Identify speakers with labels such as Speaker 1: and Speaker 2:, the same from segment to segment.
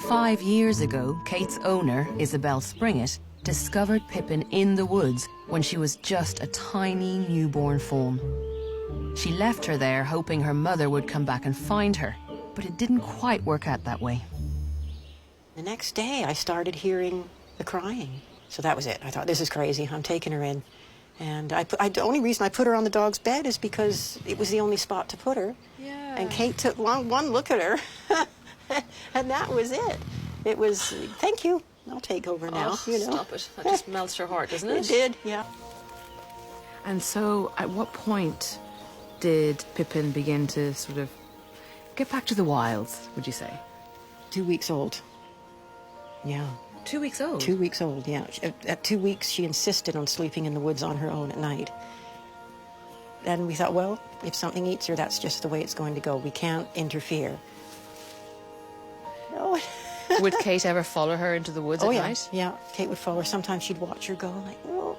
Speaker 1: 5 years ago, Kate's owner, Isabel Springett, discovered Pippin in the woods when she was just a tiny newborn fawn. She left her there hoping her mother would come back and find her, but it didn't quite work out that way.
Speaker 2: The next day, I started hearing the crying. So that was it. I thought, this is crazy. I'm taking her in. And the only reason I put her on the dog's bed is because it was the only spot to put her.
Speaker 3: Yeah.
Speaker 2: And Kate took one look at her, and that was it. It was, thank you, I'll take over now,
Speaker 3: Oh,
Speaker 2: you know.
Speaker 3: stop it. That just melts her heart, doesn't it?
Speaker 2: It did, yeah.
Speaker 3: And so, at what point did Pippin begin to sort of get back to the wilds, would you say?
Speaker 2: 2 weeks old. Yeah.
Speaker 3: 2 weeks old?
Speaker 2: 2 weeks old, yeah. At 2 weeks, she insisted on sleeping in the woods on her own at night. And we thought, well, if something eats her, that's just the way it's going to go. We can't interfere. No.
Speaker 3: Would Kate ever follow her into the woods at
Speaker 2: yeah.
Speaker 3: night?
Speaker 2: Yeah, Kate would follow her. Sometimes she'd watch her go, like, oh.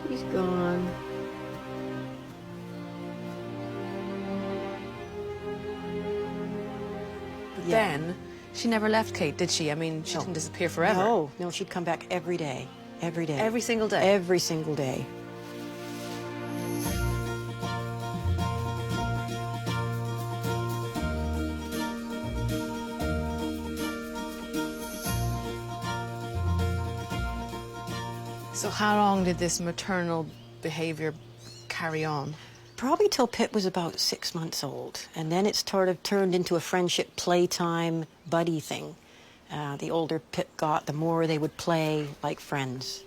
Speaker 2: She's gone.
Speaker 3: But then, she never left Kate, did she? I mean, she didn't disappear forever.
Speaker 2: No, she'd come back every day. Every day.
Speaker 3: Every single day?
Speaker 2: Every single day.
Speaker 3: So how long did this maternal behaviour carry on?
Speaker 2: Probably till Pip was about 6 months old. And then it sort of turned into a friendship, playtime, buddy thing. The older Pip got, the more they would play like friends.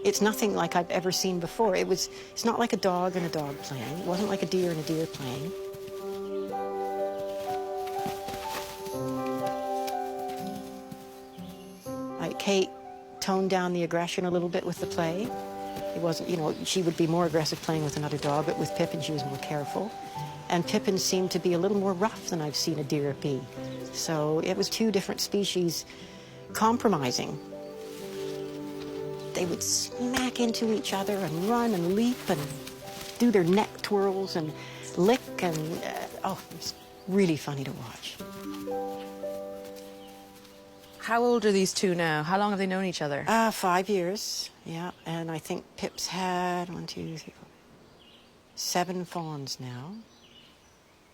Speaker 2: It's nothing like I've ever seen before. It's not like a dog and a dog playing. It wasn't like a deer and a deer playing. Kate toned down the aggression a little bit with the play. It wasn't, you know, she would be more aggressive playing with another dog, but with Pippin she was more careful. And Pippin seemed to be a little more rough than I've seen a deer be. So it was two different species compromising. They would smack into each other and run and leap and do their neck twirls and lick and, oh, it was really funny to watch.
Speaker 3: How old are these two now? How long have they known each other?
Speaker 2: 5 years, yeah. And I think Pip's had 1, 2, 3, 4, 7 fawns now.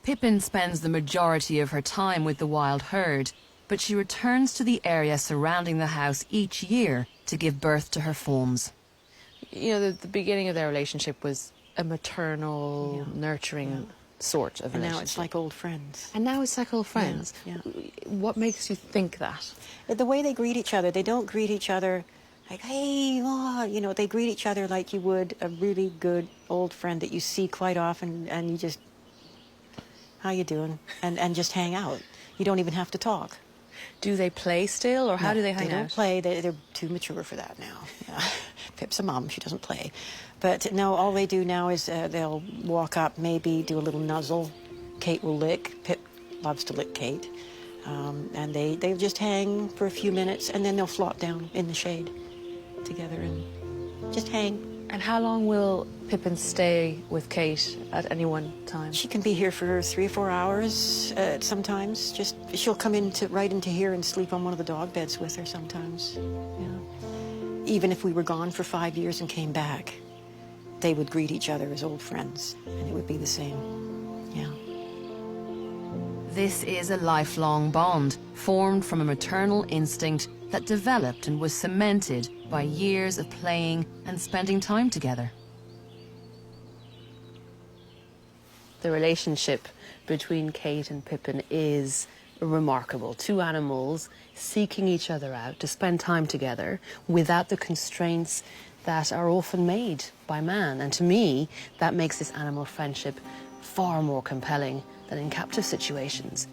Speaker 1: Pippin spends the majority of her time with the wild herd, but she returns to the area surrounding the house each year to give birth to her fawns.
Speaker 3: You know, the beginning of their relationship was a maternal, nurturing sort of
Speaker 2: And
Speaker 3: relationship.
Speaker 2: now it's like old friends.
Speaker 3: And now it's like old friends.
Speaker 2: Yeah.
Speaker 3: What makes you think that?
Speaker 2: The way they greet each other, they don't greet each other like, hey, oh, you know, they greet each other like you would a really good old friend that you see quite often, and you just, how you doing? And just hang out. You don't even have to talk.
Speaker 3: Do they play still, or how do they hang out?
Speaker 2: They don't play. They're too mature for that now. Yeah. Pip's a mom. She doesn't play. But no, all they do now is they'll walk up, maybe do a little nuzzle. Kate will lick. Pip loves to lick Kate. And they'll just hang for a few minutes, and then they'll flop down in the shade together and just hang.
Speaker 3: And how long will Pippin stay with Kate at any one time?
Speaker 2: She can be here for 3 or 4 hours sometimes. Just she'll come right into here and sleep on one of the dog beds with her sometimes. Yeah. Even if we were gone for 5 years and came back, they would greet each other as old friends, and it would be the same. Yeah.
Speaker 1: This is a lifelong bond, formed from a maternal instinct that developed and was cemented by years of playing and spending time together.
Speaker 3: The relationship between Kate and Pippin is remarkable. Two animals seeking each other out to spend time together without the constraints that are often made by man. And to me, that makes this animal friendship far more compelling than in captive situations.